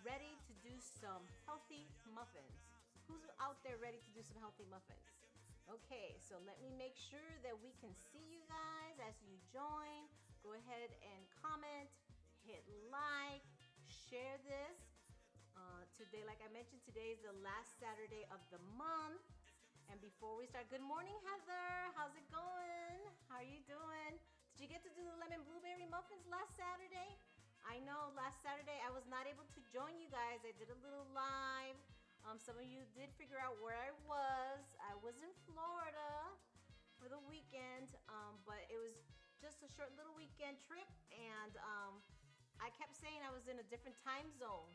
ready to do some healthy muffins? Who's out there ready to do some healthy muffins? Okay, so let me make sure that we can see you guys as you join. Go ahead and comment, hit like, share this. Today, like I mentioned, today is the last Saturday of the month. And before we start, good morning, Heather. How's it going? How are you doing? Did you get to do the lemon blueberry muffins last Saturday? I know last Saturday I was not able to join you guys. I did a little live. Some of you did figure out where I was. I was in Florida for the weekend, but it was just a short little weekend trip, and I kept saying I was in a different time zone.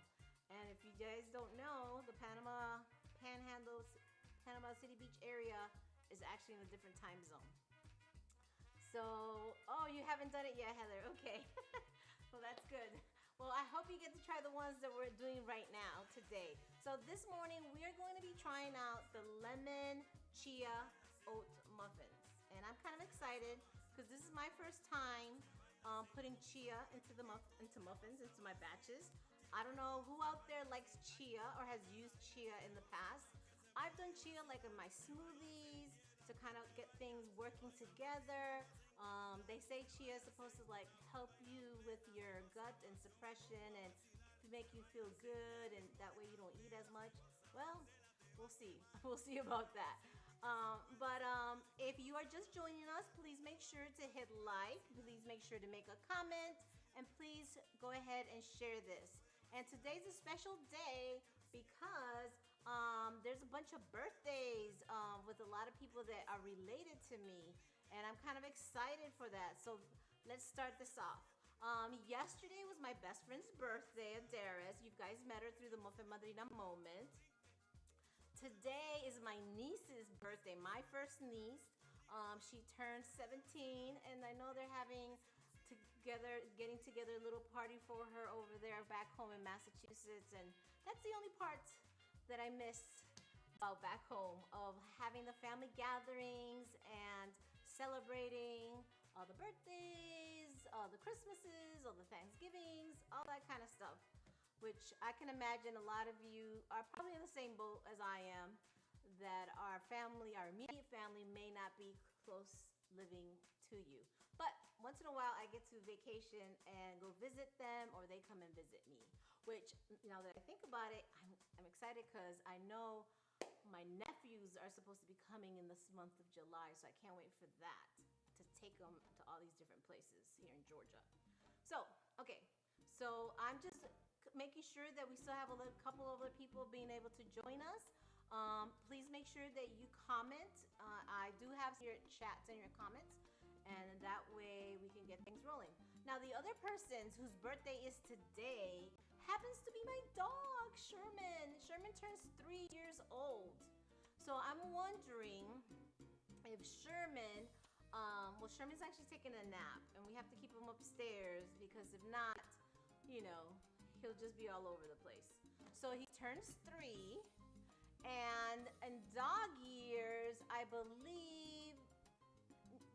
And if you guys don't know, the Panama Panhandle, Panama City Beach area is actually in a different time zone. So, oh, you haven't done it yet, Heather. Okay. Well, that's good. Well, I hope you get to try the ones that we're doing right now today. So this morning, we are going to be trying out the lemon chia oat muffins. And I'm kind of excited because this is my first time putting chia into muffins, into my batches. I don't know who out there likes chia or has used chia in the past. I've done chia like in my smoothies to kind of get things working together. They say chia is supposed to like help you with your gut and suppression and to make you feel good, and that way you don't eat as much. Well, we'll see. We'll see about that. But if you are just joining us, please make sure to hit like. Please make sure to make a comment, and please go ahead and share this. And today's a special day because there's a bunch of birthdays with a lot of people that are related to me, and I'm kind of excited for that. So let's start this off. Yesterday was my best friend's birthday, Adaris. You guys met her through the Muffin Madrina moment. Today is my niece's birthday, my first niece. She turned 17, and I know they're getting together a little party for her over there back home in Massachusetts, and that's the only part that I miss about back home, of having the family gatherings and celebrating all the birthdays, all the Christmases, all the Thanksgivings, all that kind of stuff, which I can imagine a lot of you are probably in the same boat as I am, that our family, our immediate family, may not be close living to you. But once in a while I get to vacation and go visit them, or they come and visit me, which now that I think about it, I'm excited because I know my nephews are supposed to be coming in this month of July, so I can't wait for that, to take them to all these different places here in Georgia. So, okay, so I'm just making sure that we still have a couple other people being able to join us. Please make sure that you comment. I do have your chats and your comments, and that way we can get things rolling. Now, the other person whose birthday is today happens to be my dog, Sherman. Sherman turns 3 years old. So I'm wondering if Sherman, well, Sherman's actually taking a nap, and we have to keep him upstairs because if not, you know, he'll just be all over the place. So he turns 3. And in dog years, I believe,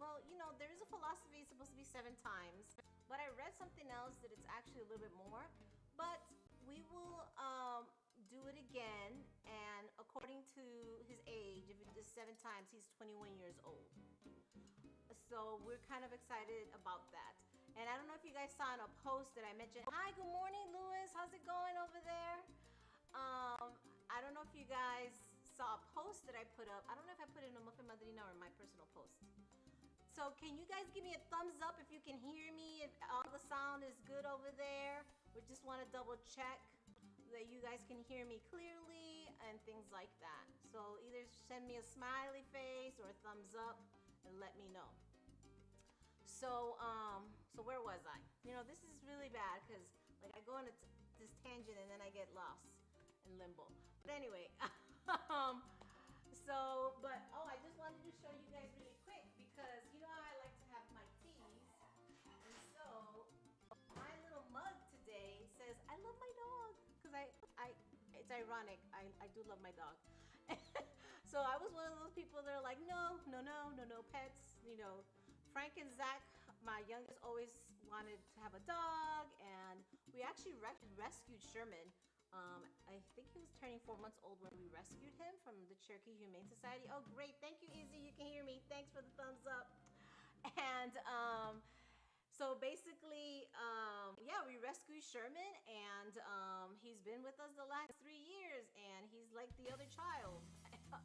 well, you know, there is a philosophy it's supposed to be 7 times, but I read something else that it's actually a little bit more. But we will do it again, and according to his age, if it is 7 times, he's 21 years old. So we're kind of excited about that. And I don't know if you guys saw in a post that I mentioned, hi, good morning, Louis. How's it going over there? I don't know if you guys saw a post that I put up. I don't know if I put it in a Muffin Madrina or my personal post. So can you guys give me a thumbs up if you can hear me, if all the sound is good over there? We just want to double check that you guys can hear me clearly and things like that. So either send me a smiley face or a thumbs up and let me know. So, so where was I? You know, this is really bad because like I go into this tangent and then I get lost in limbo. But anyway, oh, I just wanted to show you guys really quick because you know how I like to have my teas. And so my little mug today says, I love my dog. Because it's ironic, I do love my dog. So I was one of those people that are like, no pets. You know, Frank and Zach, my youngest, always wanted to have a dog, and we actually rescued Sherman I think he was turning 4 months old when we rescued him from the Cherokee Humane Society. Oh, great. Thank you, Izzy. You can hear me. Thanks for the thumbs up. And so basically, yeah, we rescued Sherman, and he's been with us the last 3 years, and he's like the other child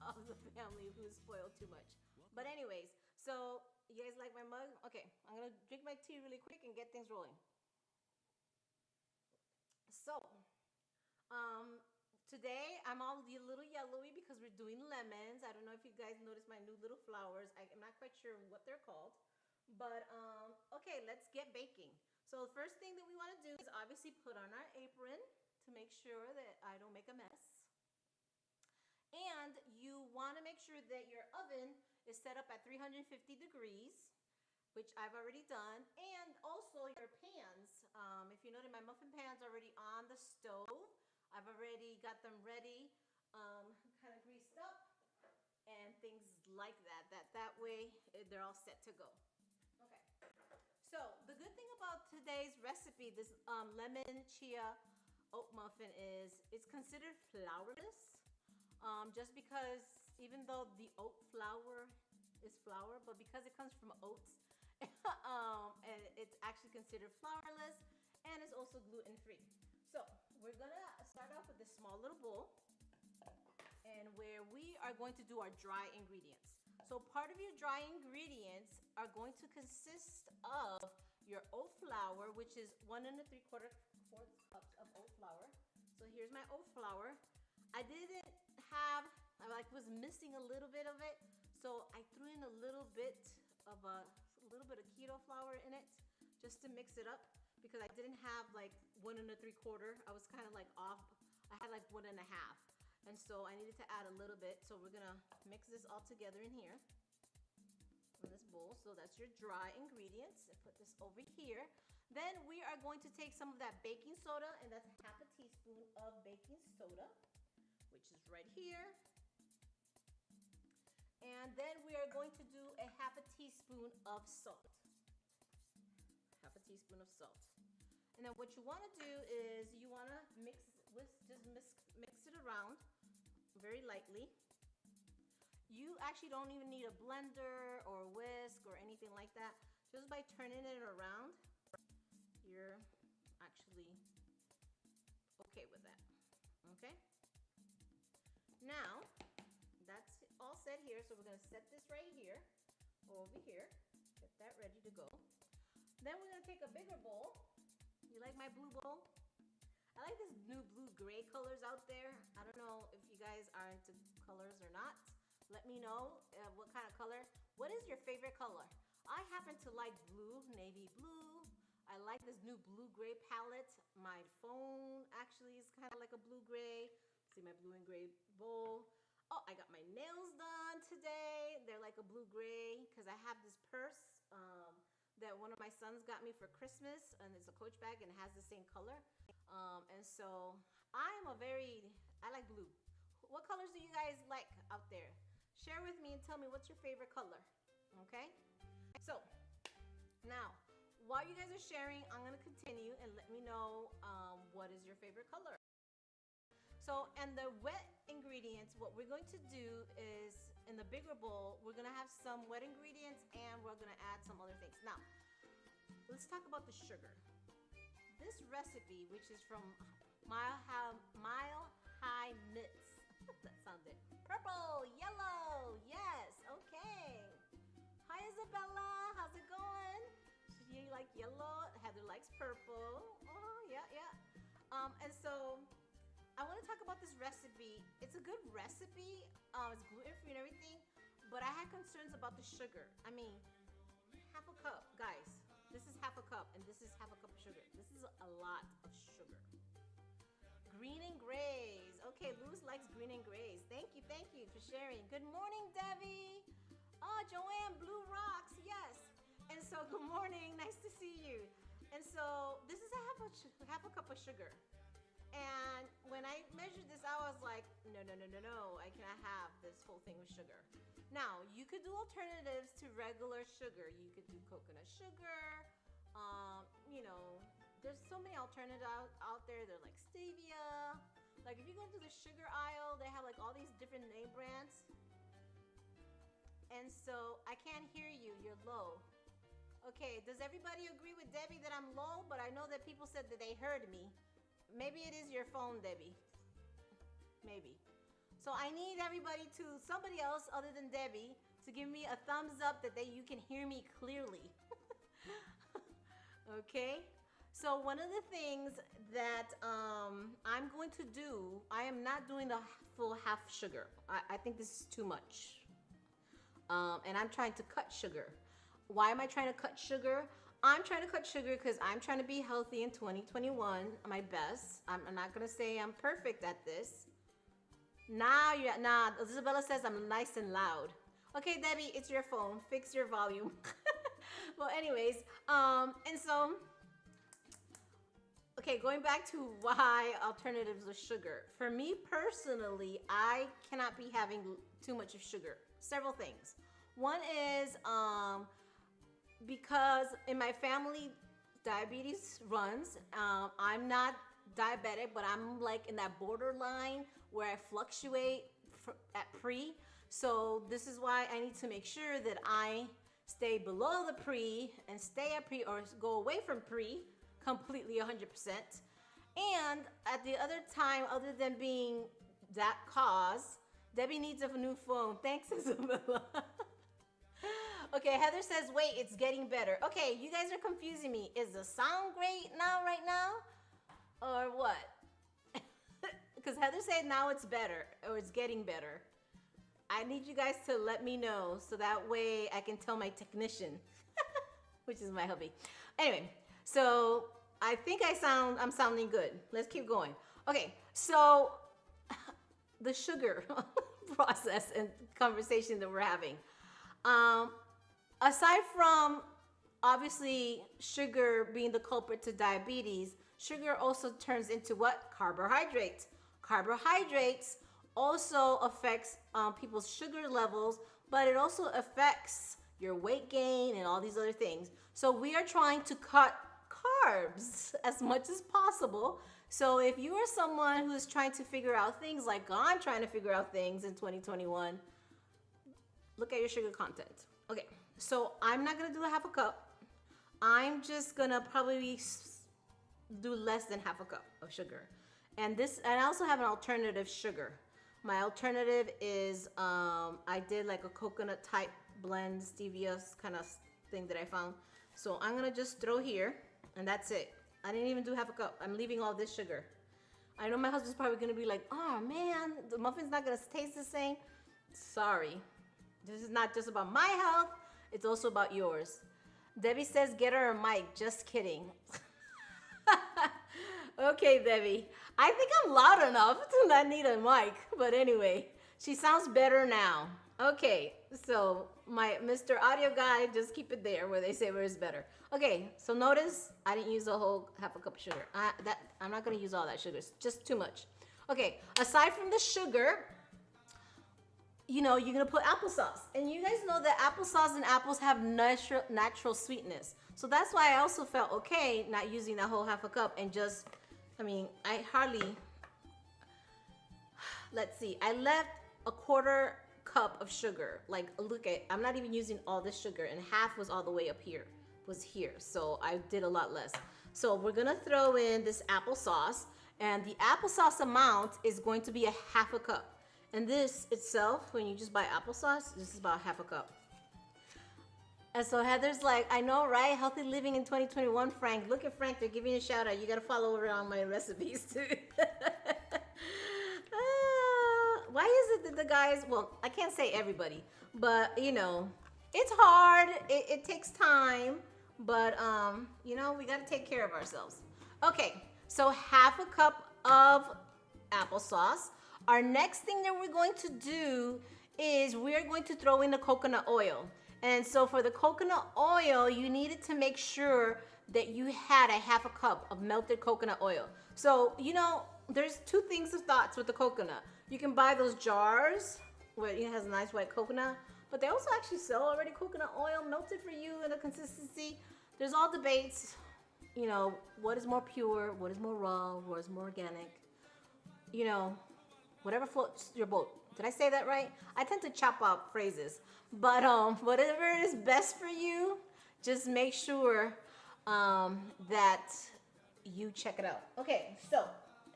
of the family who's spoiled too much. But anyways, so you guys like my mug? Okay, I'm going to drink my tea really quick and get things rolling. So, today I'm all a little yellowy because we're doing lemons. I don't know if you guys noticed my new little flowers. I'm not quite sure what they're called. But, okay, let's get baking. So the first thing that we want to do is obviously put on our apron to make sure that I don't make a mess. And you want to make sure that your oven is set up at 350 degrees, which I've already done. And also your pans. If you notice, my muffin pan's already on the stove. I've already got them ready, kind of greased up, and things like that. That way, they're all set to go. Okay. So the good thing about today's recipe, this lemon chia oat muffin, is it's considered flourless. Just because even though the oat flour is flour, but because it comes from oats, and it's actually considered flourless, and it's also gluten-free. So we're gonna start off with this small little bowl, and where we are going to do our dry ingredients. So part of your dry ingredients are going to consist of your oat flour, which is 1 3/4 cups of oat flour. So here's my oat flour. I didn't have, I was missing a little bit of it, so I threw in a little bit of keto flour in it just to mix it up, because I didn't have like 1 3/4. I was kind of like off. I had like 1 1/2. And so I needed to add a little bit. So we're gonna mix this all together in here, in this bowl. So that's your dry ingredients. And put this over here. Then we are going to take some of that baking soda, and that's half a teaspoon of baking soda, which is right here. And then we are going to do a half a teaspoon of salt. Half a teaspoon of salt. And then what you want to do is you want to mix it around very lightly. You actually don't even need a blender or a whisk or anything like that. Just by turning it around, you're actually okay with that. Okay? Now, that's all set here. So we're going to set this right here, over here. Get that ready to go. Then we're going to take a bigger bowl. You like my blue bowl? I like this new blue-gray colors out there. I don't know if you guys are into colors or not. Let me know what kind of color. What is your favorite color? I happen to like blue, navy blue. I like this new blue-gray palette. My phone actually is kind of like a blue-gray. See my blue and gray bowl. Oh, I got my nails done today. They're like a blue-gray because I have this purse that one of my sons got me for Christmas, and it's a Coach bag and it has the same color. And so I like blue. What colors do you guys like out there? Share with me and tell me what's your favorite color, okay? So now, while you guys are sharing, I'm gonna continue and let me know what is your favorite color. So, and the wet ingredients, what we're going to do is, in the bigger bowl, we're gonna have some wet ingredients and we're gonna add some other things. Now, let's talk about the sugar. This recipe, which is from Mile High Knits, that sounded purple, yellow, yes, okay. Hi Isabella, how's it going? You like yellow, Heather likes purple. Oh, yeah. And so, I want to talk about this recipe. It's a good recipe. It's gluten-free and everything, but I had concerns about the sugar. I mean, half a cup, guys. This is half a cup, and this is half a cup of sugar. This is a lot of sugar. Green and grays. Okay, Luz likes green and grays. Thank you for sharing. Good morning, Debbie. Oh, Joanne, Blue Rocks, yes. And so, good morning. Nice to see you. And so, this is half a cup of sugar. And when I measured this, I was like, no, I cannot have this whole thing with sugar. Now, you could do alternatives to regular sugar. You could do coconut sugar. There's so many alternatives out there. They're like stevia. Like if you go to the sugar aisle, they have like all these different name brands. And so I can't hear you. You're low. Okay, does everybody agree with Debbie that I'm low? But I know that people said that they heard me. Maybe it is your phone, Debbie. Maybe. So I need everybody to, somebody else other than Debbie, to give me a thumbs up that you can hear me clearly. Okay? So one of the things that I'm going to do, I am not doing the full half sugar. I think this is too much. And I'm trying to cut sugar. Why am I trying to cut sugar? I'm trying to cut sugar because I'm trying to be healthy in 2021, my best. I'm not going to say I'm perfect at this. Nah, Isabella says I'm nice and loud. Okay, Debbie, it's your phone. Fix your volume. Well, anyways, and so, okay, going back to why alternatives of sugar. For me personally, I cannot be having too much of sugar. Several things. One is because in my family, diabetes runs. I'm not diabetic, but I'm like in that borderline where I fluctuate at pre. So this is why I need to make sure that I stay below the pre and stay at pre or go away from pre completely 100%. And at the other time, other than being that cause, Debbie needs a new phone. Thanks, Isabella. Okay, Heather says, wait, it's getting better. Okay, you guys are confusing me. Is the sound great now, right now? Or what? Because Heather said now it's better, or it's getting better. I need you guys to let me know so that way I can tell my technician, which is my hubby. Anyway, so I think I'm sounding good. Let's keep going. Okay, so the sugar process and conversation that we're having. Aside from obviously sugar being the culprit to diabetes, sugar also turns into what? Carbohydrates. Carbohydrates also affects people's sugar levels, but it also affects your weight gain and all these other things. So we are trying to cut carbs as much as possible. So if you are someone who's trying to figure out things like I'm trying to figure out things in 2021, look at your sugar content. Okay, so I'm not gonna do a half a cup. I'm just gonna probably do less than half a cup of sugar. And I also have an alternative sugar. My alternative is, I did like a coconut type blend, stevia kind of thing that I found. So I'm gonna just throw here, and that's it. I didn't even do half a cup. I'm leaving all this sugar. I know my husband's probably gonna be like, oh man, the muffin's not gonna taste the same. Sorry. This is not just about my health, it's also about yours. Debbie says, get her a mic. Just kidding. Okay, Debbie. I think I'm loud enough to not need a mic. But anyway, she sounds better now. Okay, so my Mr. Audio Guy, just keep it there where they say where it's better. Okay, so notice I didn't use a whole half a cup of sugar. I'm not going to use all that sugar. It's just too much. Okay, aside from the sugar, you know, you're going to put applesauce. And you guys know that applesauce and apples have natural sweetness. So that's why I also felt okay not using that whole half a cup and just, I mean, I hardly, let's see, I left a quarter cup of sugar. Like, look at, I'm not even using all this sugar, and half was all the way up here, was here. So I did a lot less. So we're gonna throw in this applesauce, and the applesauce amount is going to be a half a cup. And this itself, when you just buy applesauce, this is about half a cup. And so Heather's like, I know, right? Healthy living in 2021, Frank. Look at Frank, they're giving you a shout out. You gotta follow around my recipes too. Why is it that the guys, well, I can't say everybody, but you know, it's hard, it takes time, but you know, we gotta take care of ourselves. Okay, so half a cup of applesauce. Our next thing that we're going to do is we're going to throw in the coconut oil. And so for the coconut oil, you needed to make sure that you had a half a cup of melted coconut oil. So, you know, there's two things of thoughts with the coconut. You can buy those jars where it has a nice white coconut, but they also actually sell already coconut oil melted for you in a consistency. There's all debates, you know, what is more pure, what is more raw, what is more organic. you know, whatever floats your boat. Did I say that right? I tend to chop up phrases, but whatever is best for you, just make sure that you check it out. Okay, so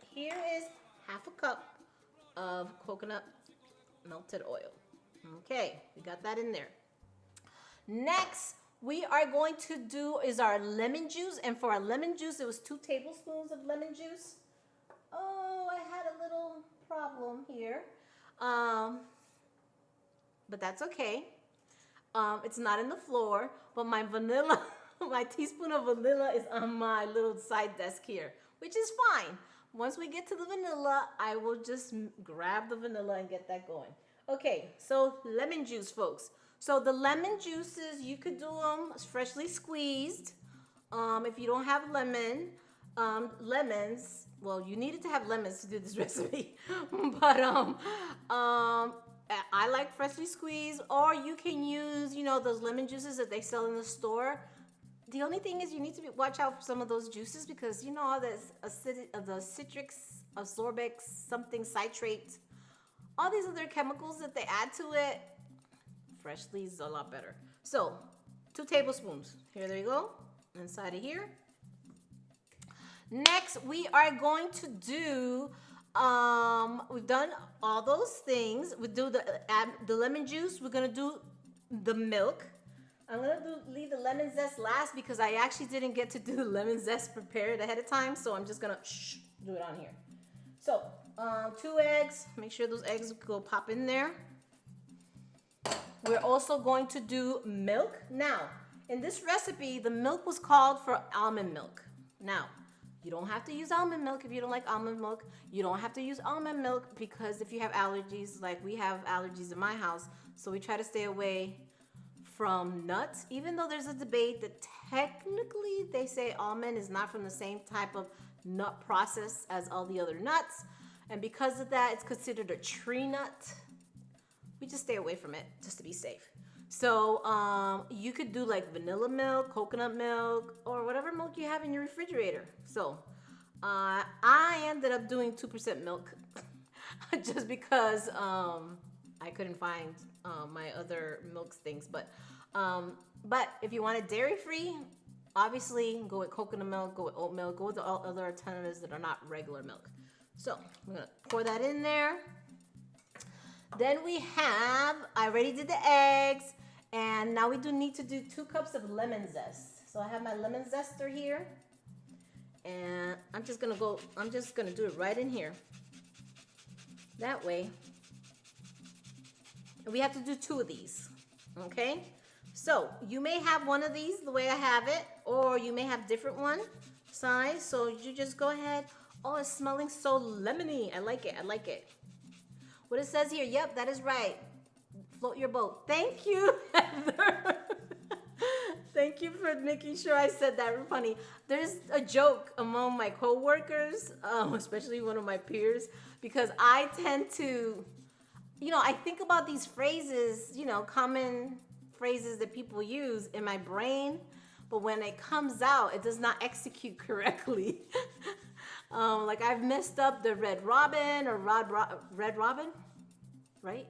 here is half a cup of coconut melted oil. Okay, we got that in there. Next, we are going to do is our lemon juice, and for our lemon juice, it was 2 tablespoons of lemon juice. Oh, I had a little problem here, but that's okay. It's not in the floor, but my vanilla, my teaspoon of vanilla is on my little side desk here, which is fine. Once we get to the vanilla, I will just grab the vanilla and get that going. Okay, so lemon juice, folks. So the lemon juices, you could do them freshly squeezed. If you don't have lemons, well, you needed to have lemons to do this recipe, but I like freshly squeezed, or you can use, you know, those lemon juices that they sell in the store. The only thing is you need to watch out for some of those juices because you know all this the citric, ascorbic, something citrate, all these other chemicals that they add to it. Freshly is a lot better. So 2 tablespoons. There you go. Inside of here. Next, we are going to do, we've done all those things. We do the lemon juice. We're going to do the milk. I'm going to leave the lemon zest last because I actually didn't get to do the lemon zest prepared ahead of time. So I'm just going to do it on here. So 2 eggs. Make sure those eggs go pop in there. We're also going to do milk. Now, in this recipe, the milk was called for almond milk. Now, you don't have to use almond milk if you don't like almond milk. You don't have to use almond milk because if you have allergies, like we have allergies in my house, so we try to stay away from nuts, even though there's a debate that technically they say almond is not from the same type of nut process as all the other nuts. And because of that, it's considered a tree nut. We just stay away from it just to be safe. So you could do like vanilla milk, coconut milk, or whatever milk you have in your refrigerator. So I ended up doing 2% milk just because I couldn't find my other milk things. But if you want it dairy free, obviously go with coconut milk, go with oat milk, go with all other alternatives that are not regular milk. So I'm gonna pour that in there. Then we have, I already did the eggs, and now we do need to do 2 cups of lemon zest. So I have my lemon zester here, and I'm just gonna do it right in here. That way, we have to do 2 of these, okay? So you may have one of these the way I have it, or you may have different one size. So you just go ahead. Oh, it's smelling so lemony. I like it, I like it. What it says here, yep, that is right. Float your boat. Thank you, Heather. Thank you for making sure I said that funny. There's a joke among my coworkers, especially one of my peers, because I tend to, you know, I think about these phrases, you know, common phrases that people use in my brain, but when it comes out, it does not execute correctly. Like I've messed up the red robin or red robin, right?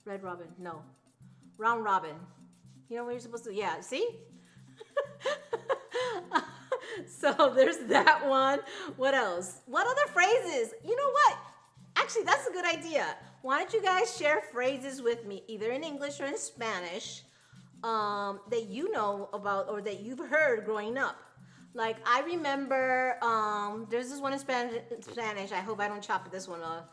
Red robin, no. Round robin. You know what you're supposed to, yeah, see? So there's that one. What else? What other phrases? You know what? Actually, that's a good idea. Why don't you guys share phrases with me, either in English or in Spanish, that you know about or that you've heard growing up? Like I remember, there's this one in Spanish. I hope I don't chop this one off.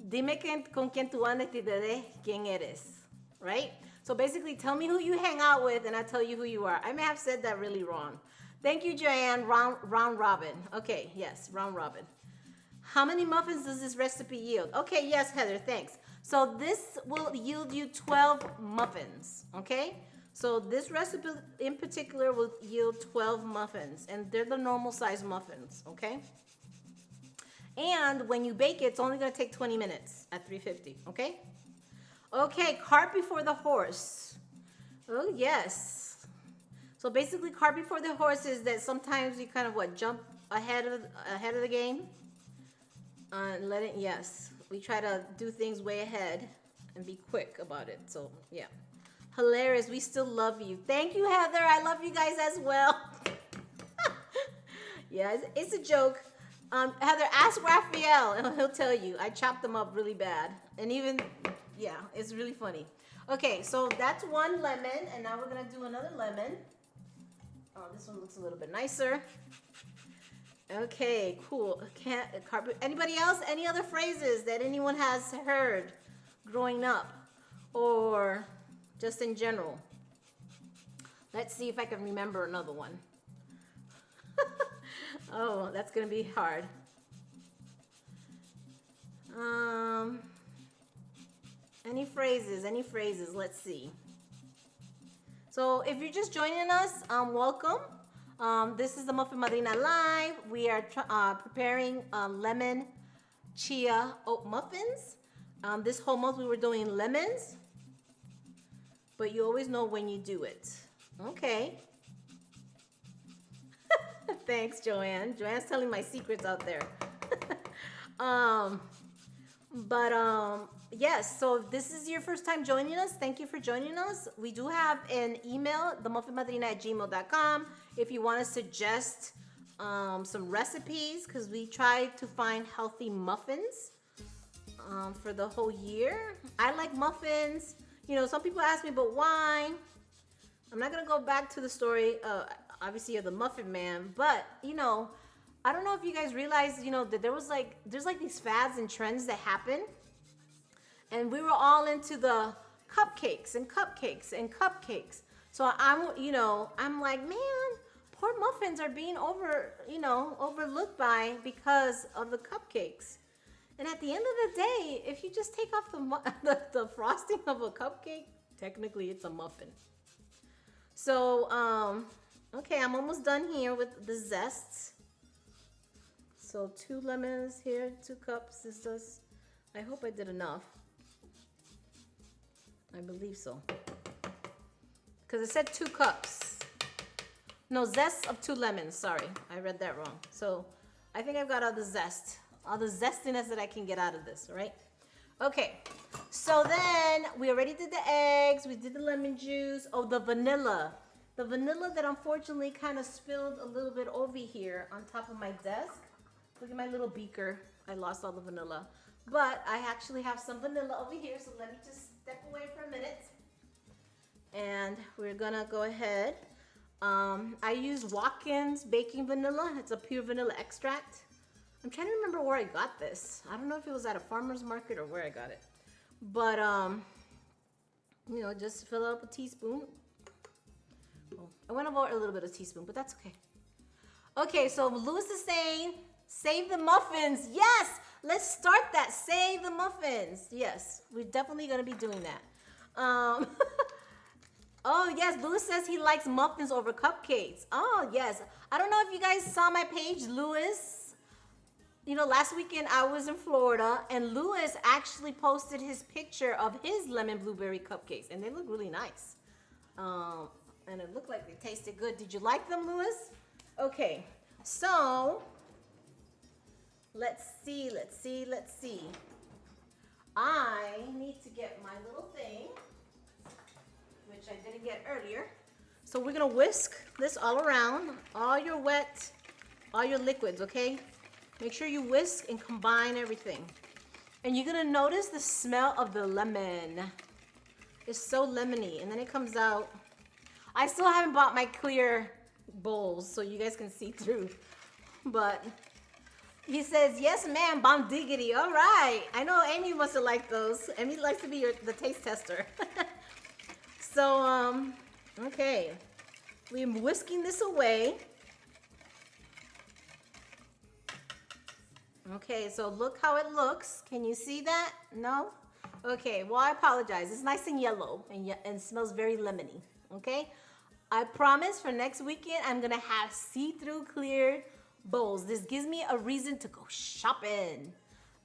Dime con quien tú andas y te diré quién eres. Right? So basically, tell me who you hang out with, and I'll tell you who you are. I may have said that really wrong. Thank you, Joanne. Round robin. Okay, yes, round robin. How many muffins does this recipe yield? Okay, yes, Heather, thanks. So this will yield you 12 muffins. Okay? So this recipe in particular will yield 12 muffins, and they're the normal size muffins, okay? And when you bake it, it's only gonna take 20 minutes at 350, okay? Okay, cart before the horse. Oh, yes. So basically, cart before the horse is that sometimes you kind of, jump ahead of the game? Let it, yes. We try to do things way ahead and be quick about it. So, yeah. Hilarious. We still love you. Thank you, Heather. I love you guys as well. Yeah, it's a joke. Heather, ask Raphael and he'll tell you. I chopped them up really bad. And even, yeah, it's really funny. Okay, so that's one lemon. And now we're going to do another lemon. Oh, this one looks a little bit nicer. Okay, cool. Anybody else? Any other phrases that anyone has heard growing up or just in general? Let's see if I can remember another one. Oh, that's gonna be hard. Any phrases? Any phrases? Let's see. So if you're just joining us, welcome. This is the Muffin Madrina Live. We are preparing lemon chia oat muffins. This whole month we were doing lemons, but you always know when you do it. Okay. Thanks, Joanne. Joanne's telling my secrets out there. Yes, so if this is your first time joining us, thank you for joining us. We do have an email, themuffinmadrina@gmail.com, if you want to suggest some recipes, because we try to find healthy muffins for the whole year. I like muffins. You know, some people ask me, but why? I'm not going to go back to the story, obviously, of the Muffin Man, but, you know, I don't know if you guys realize, you know, that there's like these fads and trends that happen. And we were all into the cupcakes and cupcakes and cupcakes. So I'm like, man, poor muffins are being overlooked by because of the cupcakes. And at the end of the day, if you just take off the frosting of a cupcake, technically it's a muffin. So, okay, I'm almost done here with the Zest. So 2 lemons here, 2 cups is just, I hope I did enough. I believe so. Because it said 2 cups. No, zest of 2 lemons. Sorry, I read that wrong. So I think I've got all the zest. All the zestiness that I can get out of this, right? Okay, so then we already did the eggs. We did the lemon juice. Oh, the vanilla. The vanilla that unfortunately kind of spilled a little bit over here on top of my desk. Look at my little beaker. I lost all the vanilla. But I actually have some vanilla over here, so let me just step away for a minute. And we're gonna go ahead. I use Watkins baking vanilla. It's a pure vanilla extract. I'm trying to remember where I got this. I don't know if it was at a farmer's market or where I got it. But, you know, just fill up a teaspoon. Oh, I went over a little bit of teaspoon, but that's okay. Okay, so Louis is saying, save the muffins. Yes, let's start that. Save the muffins. Yes, we're definitely going to be doing that. Oh, yes, Louis says he likes muffins over cupcakes. Oh, yes. I don't know if you guys saw my page, Louis. You know, last weekend I was in Florida, and Louis actually posted his picture of his lemon blueberry cupcakes, and they look really nice. And it looked like they tasted good. Did you like them, Louis? Okay, so let's see. I need to get my little thing, which I didn't get earlier. So we're gonna whisk this all around, all your liquids, okay? Make sure you whisk and combine everything. And you're gonna notice the smell of the lemon. It's so lemony, and then it comes out. I still haven't bought my clear bowls so you guys can see through. But he says, yes, ma'am, bomb diggity. All right. I know Amy must have liked those. Amy likes to be the taste tester. So, okay. We're whisking this away. Okay, so look how it looks. Can you see that? No? Okay, well, I apologize. It's nice and yellow and smells very lemony. Okay? I promise for next weekend, I'm going to have see-through clear bowls. This gives me a reason to go shopping.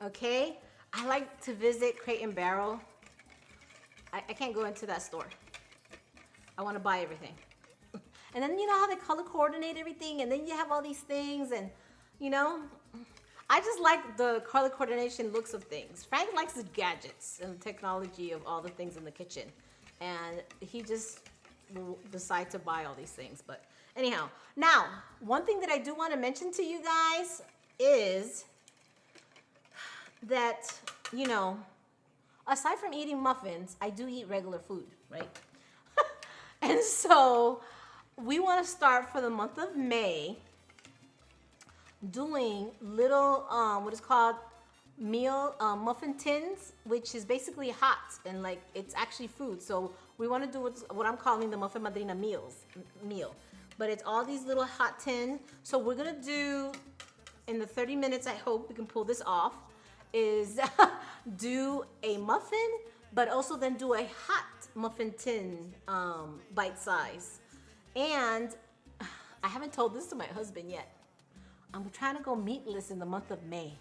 Okay? I like to visit Crate and Barrel. I can't go into that store. I want to buy everything. And then you know how they color coordinate everything, and then you have all these things, and you know, I just like the color coordination looks of things. Frank likes the gadgets and the technology of all the things in the kitchen. And he just will decide to buy all these things. But anyhow, now, one thing that I do want to mention to you guys is that, you know, aside from eating muffins, I do eat regular food, right? And so we want to start for the month of May doing little, what is called meal muffin tins, which is basically hot and like it's actually food. So we want to do what I'm calling the Muffin Madrina meal. But it's all these little hot tins. So we're going to do, in the 30 minutes, I hope we can pull this off, is do a muffin, but also then do a hot muffin tin bite size. And I haven't told this to my husband yet. I'm trying to go meatless in the month of May.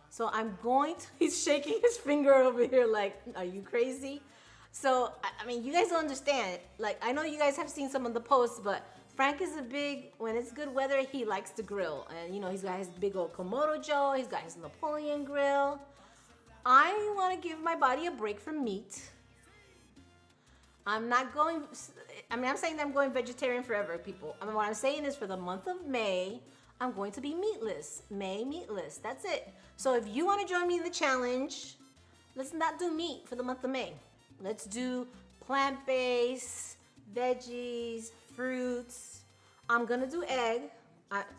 So I'm going to, he's shaking his finger over here like, are you crazy? So, I mean, you guys don't understand. Like, I know you guys have seen some of the posts, but Frank is a big, when it's good weather, he likes to grill. And, you know, he's got his big old Komodo Joe. He's got his Napoleon grill. I want to give my body a break from meat. I'm not going, I mean, I'm saying that I'm going vegetarian forever, people. I mean, what I'm saying is for the month of May, I'm going to be meatless. May meatless. That's it. So if you want to join me in the challenge, let's not do meat for the month of May. Let's do plant-based, veggies, fruits. I'm going to do egg.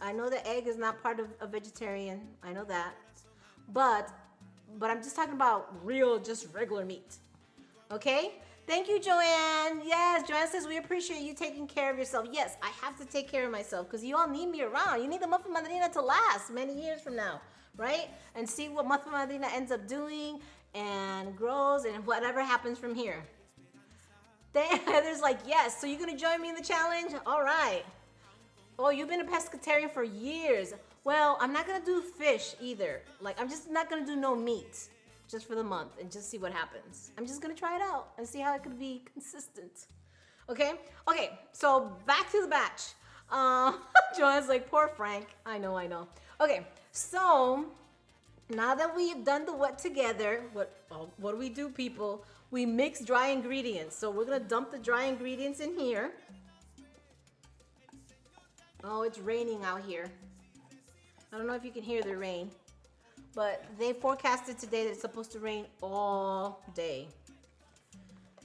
I know that egg is not part of a vegetarian. I know that. But I'm just talking about real, just regular meat. Okay? Thank you, Joanne. Yes, Joanne says, we appreciate you taking care of yourself. Yes, I have to take care of myself because you all need me around. You need the Muffin Madrina to last many years from now, right? And see what Muffin Madrina ends up doing and grows and whatever happens from here. There's like, yes, so you're going to join me in the challenge? All right. Oh, you've been a pescatarian for years. Well, I'm not going to do fish either. Like, I'm just not going to do no meat. Just for the month and just see what happens. I'm just gonna try it out and see how it could be consistent. Okay? Okay, so back to the batch. Joanne's like, poor Frank. I know. Okay, so now that we've done the wet together, what do we do, people? We mix dry ingredients. So we're gonna dump the dry ingredients in here. Oh, it's raining out here. I don't know if you can hear the rain. But they forecasted today that it's supposed to rain all day.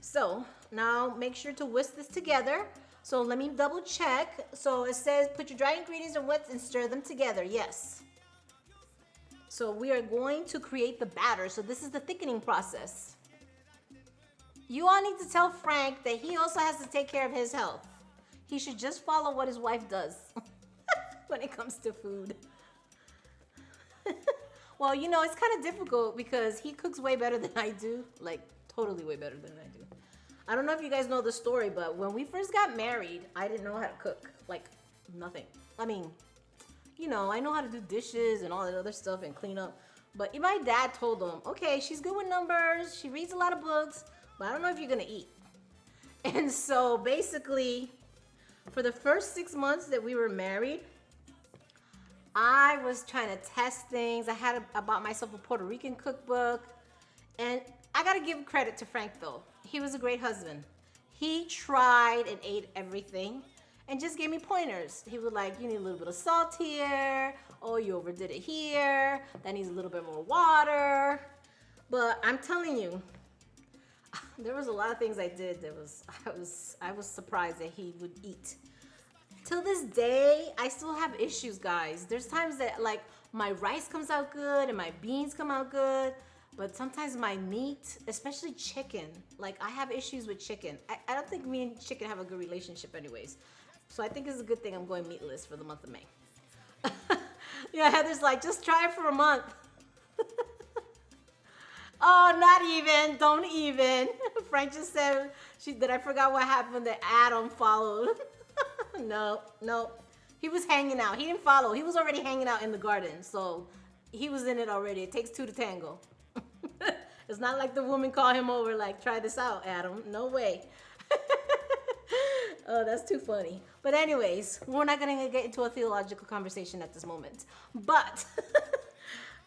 So now make sure to whisk this together. So let me double check. So it says put your dry ingredients in wet and stir them together. Yes. So we are going to create the batter. So this is the thickening process. You all need to tell Frank that he also has to take care of his health. He should just follow what his wife does when it comes to food. Well, you know, it's kind of difficult because he cooks way better than I do. Like, totally way better than I do. I don't know if you guys know the story, but when we first got married, I didn't know how to cook. Like, nothing. I mean, you know, I know how to do dishes and all that other stuff and clean up. But my dad told him, okay, she's good with numbers. She reads a lot of books, but I don't know if you're going to eat. And so basically, for the first 6 months that we were married, I was trying to test things. I bought myself a Puerto Rican cookbook. And I got to give credit to Frank, though. He was a great husband. He tried and ate everything and just gave me pointers. He was like, you need a little bit of salt here. Oh, you overdid it here. That needs a little bit more water. But I'm telling you, there was a lot of things I did that I was surprised that he would eat. Till this day, I still have issues, guys. There's times that like my rice comes out good and my beans come out good, but sometimes my meat, especially chicken, like I have issues with chicken. I don't think me and chicken have a good relationship anyways. So I think it's a good thing I'm going meatless for the month of May. Yeah, Heather's like, just try it for a month. Oh, not even, don't even. Frank just said that I forgot what happened that Adam followed. No. He was hanging out. He didn't follow. He was already hanging out in the garden. So he was in it already. It takes two to tango. It's not like the woman called him over like, try this out, Adam. No way. Oh, that's too funny. But anyways, we're not going to get into a theological conversation at this moment. But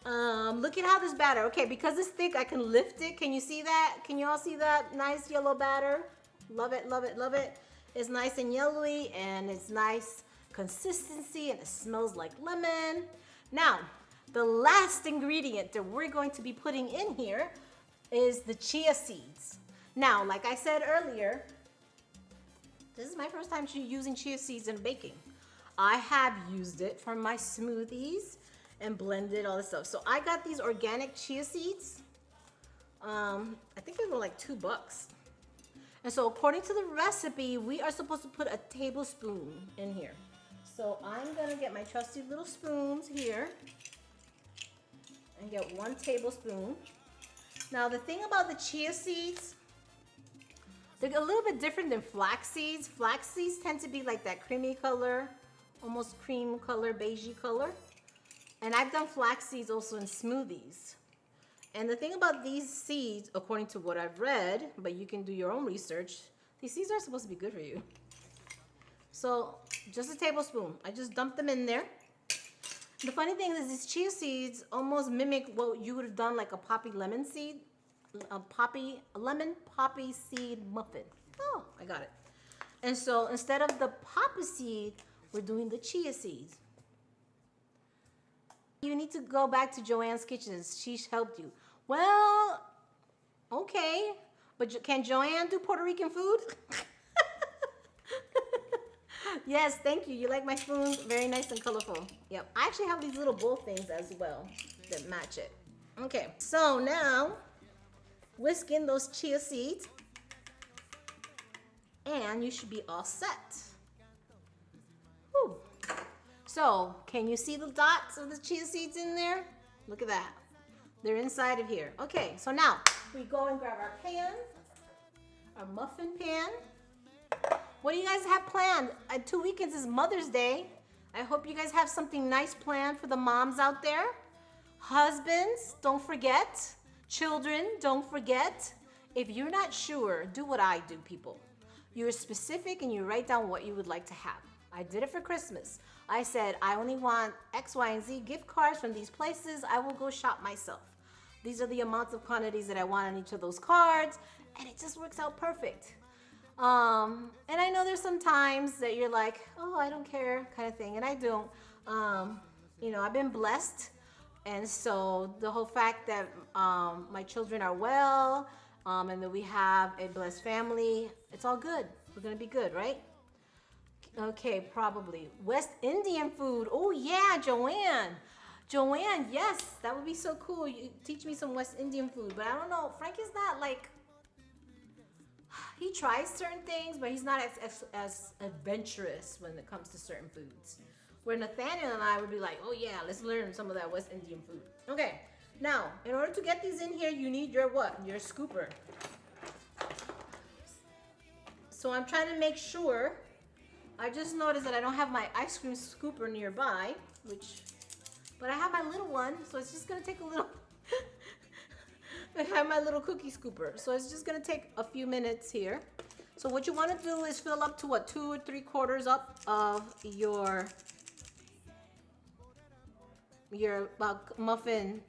Look at how this batter, okay, because it's thick, I can lift it. Can you see that? Can you all see that nice yellow batter? Love it, love it, love it. It's nice and yellowy, and it's nice consistency, and it smells like lemon. Now, the last ingredient that we're going to be putting in here is the chia seeds. Now, like I said earlier, this is my first time using chia seeds in baking. I have used it for my smoothies and blended all this stuff. So I got these organic chia seeds. I think they were like $2. And so according to the recipe, we are supposed to put a tablespoon in here. So I'm gonna get my trusty little spoons here and get 1 tablespoon. Now the thing about the chia seeds, they're a little bit different than flax seeds. Flax seeds tend to be like that creamy color, almost cream color, beigey color. And I've done flax seeds also in smoothies. And the thing about these seeds, according to what I've read, but you can do your own research, these seeds are supposed to be good for you. So just a tablespoon. I just dumped them in there. The funny thing is these chia seeds almost mimic what you would have done like a poppy lemon seed, a lemon poppy seed muffin. Oh, I got it. And so instead of the poppy seed, we're doing the chia seeds. You need to go back to Joanne's Kitchens. She's helped you. Well, okay, but can Joanne do Puerto Rican food? Yes, thank you. You like my spoons? Very nice and colorful. Yep, I actually have these little bowl things as well that match it. Okay, so now whisk in those chia seeds and you should be all set. Whew. So, can you see the dots of the chia seeds in there? Look at that. They're inside of here. Okay, so now we go and grab our pan, our muffin pan. What do you guys have planned? 2 weekends is Mother's Day. I hope you guys have something nice planned for the moms out there. Husbands, don't forget. Children, don't forget. If you're not sure, do what I do, people. You're specific and you write down what you would like to have. I did it for Christmas. I said, I only want X, Y, and Z gift cards from these places. I will go shop myself. These are the amounts of quantities that I want on each of those cards, and it just works out perfect. And I know there's some times that you're like, oh, I don't care kind of thing, and I don't. You know, I've been blessed, and so the whole fact that my children are well, and that we have a blessed family, it's all good. We're gonna be good, right? Okay, probably. West Indian food. Oh yeah, Joanne. Joanne, yes, that would be so cool. You teach me some West Indian food, but I don't know. Frank is not like, he tries certain things, but he's not as adventurous when it comes to certain foods. Where Nathaniel and I would be like, oh yeah, let's learn some of that West Indian food. Okay, now, in order to get these in here, you need your what? Your scooper. So I'm trying to make sure. I just noticed that I don't have my ice cream scooper nearby, but I have my little one, so it's just gonna take a little. I have my little cookie scooper, so it's just gonna take a few minutes here. So what you want to do is fill up to what, 2 or 3/4 up of your muffin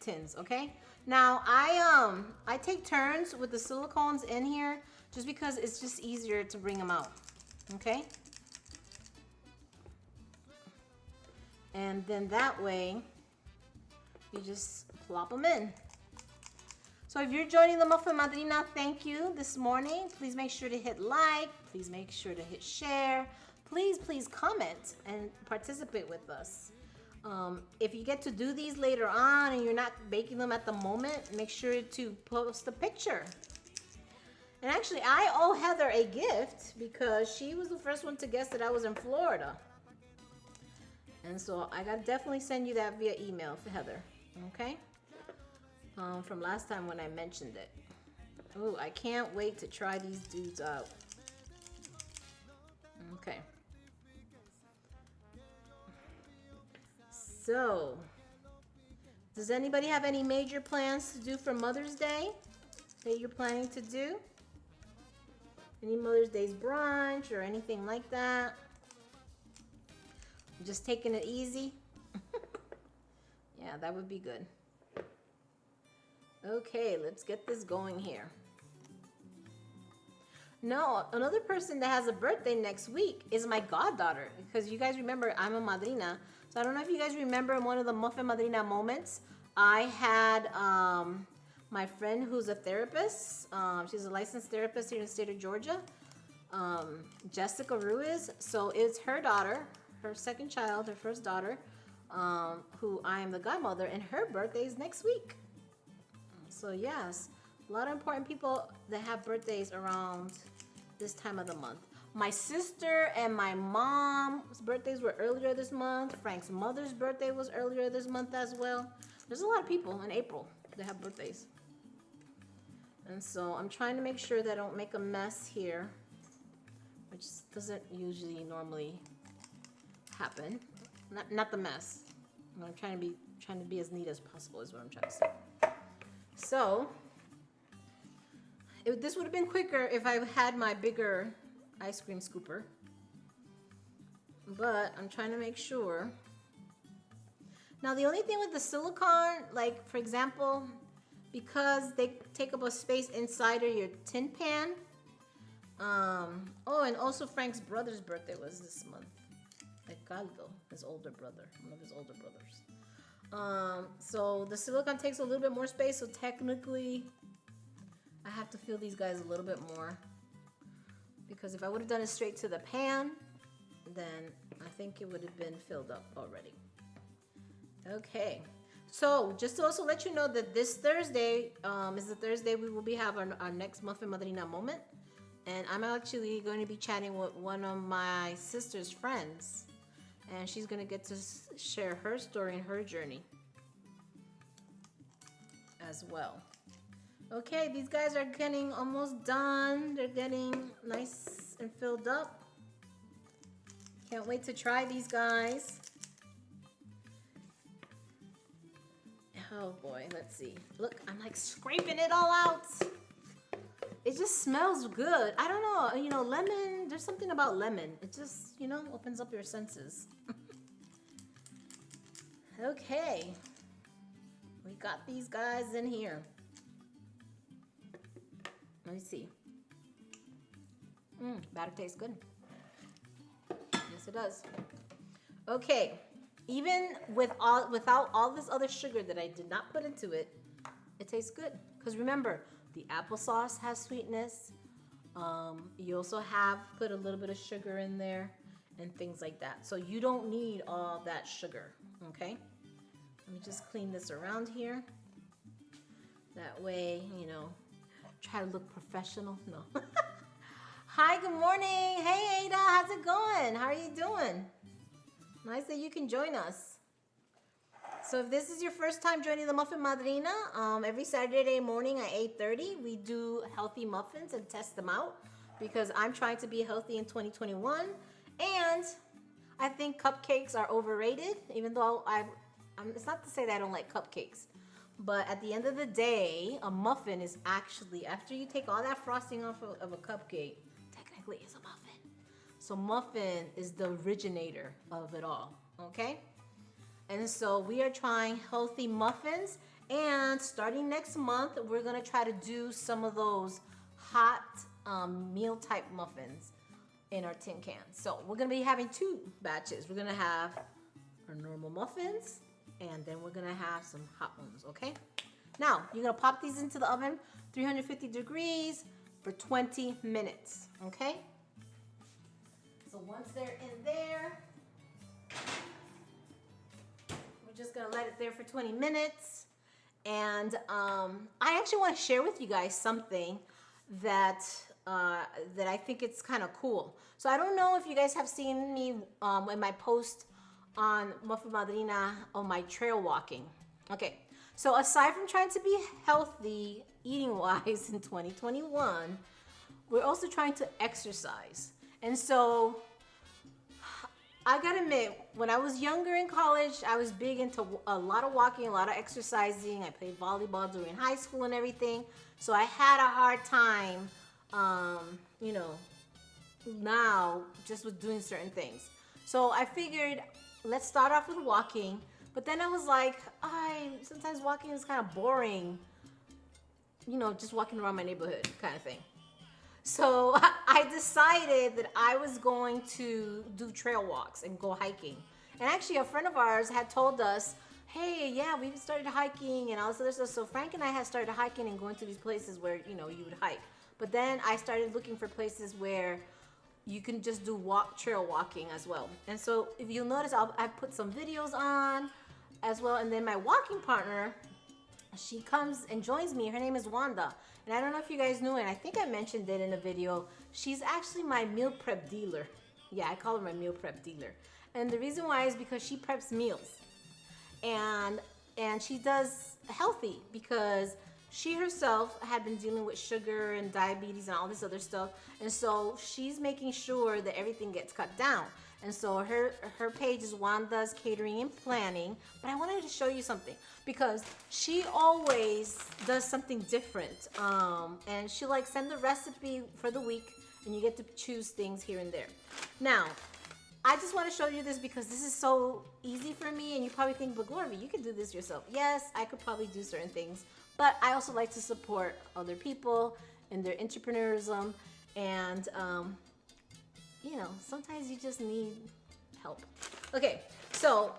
tins. Okay. Now I take turns with the silicones in here just because it's just easier to bring them out. Okay. And then that way you just plop them in. So if you're joining the Muffin Madrina, thank you this morning. Please make sure to hit like. Please make sure to hit share. Please comment and participate with us. If you get to do these later on and you're not baking them at the moment, make sure to post a picture. And actually, I owe Heather a gift because she was the first one to guess that I was in Florida. And so I gotta definitely send you that via email for Heather, okay? From last time when I mentioned it. Oh, I can't wait to try these dudes out. Okay. So, does anybody have any major plans to do for Mother's Day that you're planning to do? Any Mother's Day's brunch or anything like that? Just taking it easy? Yeah, Yeah, that would be good. Okay, let's get this going here. No, another person that has a birthday next week is my goddaughter. Because you guys remember, I'm a madrina. So I don't know if you guys remember in one of the Muffin Madrina moments, I had my friend who's a therapist. She's a licensed therapist here in the state of Georgia. Jessica Ruiz. So it's her daughter, her second child, her first daughter, who I am the godmother, and her birthday is next week. So yes, a lot of important people that have birthdays around this time of the month. My sister and my mom's birthdays were earlier this month. Frank's mother's birthday was earlier this month as well. There's a lot of people in April that have birthdays. And so I'm trying to make sure that I don't make a mess here, which doesn't usually normally happen. Not the mess. I'm trying to be as neat as possible is what I'm trying to say. So this would have been quicker if I had my bigger ice cream scooper, but I'm trying to make sure. Now the only thing with the silicone, like for example, because they take up a space inside of your tin pan. Oh, and also Frank's brother's birthday was this month. Ricardo, his older brother, one of his older brothers. So the silicone takes a little bit more space, so technically I have to fill these guys a little bit more, because if I would have done it straight to the pan, then I think it would have been filled up already. Okay, so just to also let you know that this Thursday is the Thursday we will be having our next Muffin Madrina moment, and I'm actually going to be chatting with one of my sister's friends, and she's going to get to share her story and her journey as well. Okay, these guys are getting almost done. They're getting nice and filled up. Can't wait to try these guys. Oh boy, let's see. Look, I'm like scraping it all out. It just smells good. I don't know, you know, lemon, there's something about lemon. It just, you know, opens up your senses. Okay, we got these guys in here. Let me see. Batter tastes good. Yes, it does. Okay, even without all this other sugar that I did not put into it, it tastes good. Because remember, the applesauce has sweetness. You also have put a little bit of sugar in there and things like that. So you don't need all that sugar, okay? Let me just clean this around here. That way, you know, try to look professional. No. Hi, good morning. Hey, Ada, how's it going? How are you doing? Nice that you can join us. So if this is your first time joining the Muffin Madrina, every Saturday morning at 8:30, we do healthy muffins and test them out, because I'm trying to be healthy in 2021. And I think cupcakes are overrated, even though it's not to say that I don't like cupcakes. But at the end of the day, a muffin is actually, after you take all that frosting off of a cupcake, technically it's a muffin. So muffin is the originator of it all, okay? And so we are trying healthy muffins, and starting next month, we're gonna try to do some of those hot meal type muffins in our tin cans. So we're gonna be having two batches. We're gonna have our normal muffins, and then we're gonna have some hot ones, okay? Now, you're gonna pop these into the oven, 350 degrees for 20 minutes, okay? So once they're in there, we're just gonna let it there for 20 minutes. And I actually wanna share with you guys something that I think it's kind of cool. So I don't know if you guys have seen me in my post on Muffin Madrina on my trail walking. Okay, so aside from trying to be healthy eating wise in 2021, we're also trying to exercise. And so I gotta admit, when I was younger in college, I was big into a lot of walking, a lot of exercising. I played volleyball during high school and everything. So I had a hard time, you know, now just with doing certain things. So I figured, let's start off with walking. But then I was like, sometimes walking is kind of boring. You know, just walking around my neighborhood kind of thing. So I decided that I was going to do trail walks and go hiking. And actually a friend of ours had told us, hey, yeah, we've started hiking and all this other stuff. So Frank and I had started hiking and going to these places where, you know, you would hike. But then I started looking for places where you can just do trail walking as well. And so if you'll notice, I've put some videos on as well. And then my walking partner, she comes and joins me. Her name is Wanda. And I don't know if you guys knew it. I think I mentioned it in a video. She's actually my meal prep dealer. Yeah, I call her my meal prep dealer. And the reason why is because she preps meals. And she does healthy because she herself had been dealing with sugar and diabetes and all this other stuff. And so she's making sure that everything gets cut down. And so her page is Wanda's Catering and Planning. But I wanted to show you something because she always does something different. And she'll like send the recipe for the week and you get to choose things here and there. Now, I just want to show you this because this is so easy for me. And you probably think, but Glory, you could do this yourself. Yes, I could probably do certain things. But I also like to support other people in their entrepreneurism. And, you know, sometimes you just need help. Okay, so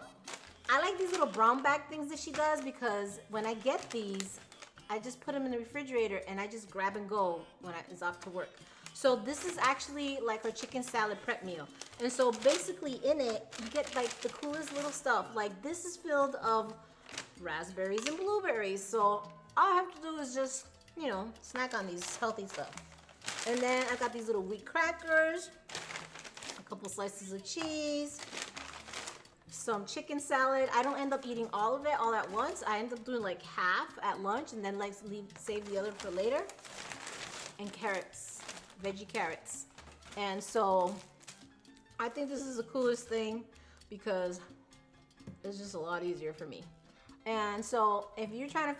I like these little brown bag things that she does because when I get these, I just put them in the refrigerator and I just grab and go when it's off to work. So this is actually like her chicken salad prep meal. And so basically in it, you get like the coolest little stuff. Like this is filled of raspberries and blueberries. So all I have to do is just, you know, snack on these healthy stuff. And then I got these little wheat crackers, a couple slices of cheese, some chicken salad. I don't end up eating all of it all at once. I end up doing like half at lunch and then like save the other for later. And carrots, veggie carrots. And so I think this is the coolest thing because it's just a lot easier for me. And so if you're trying to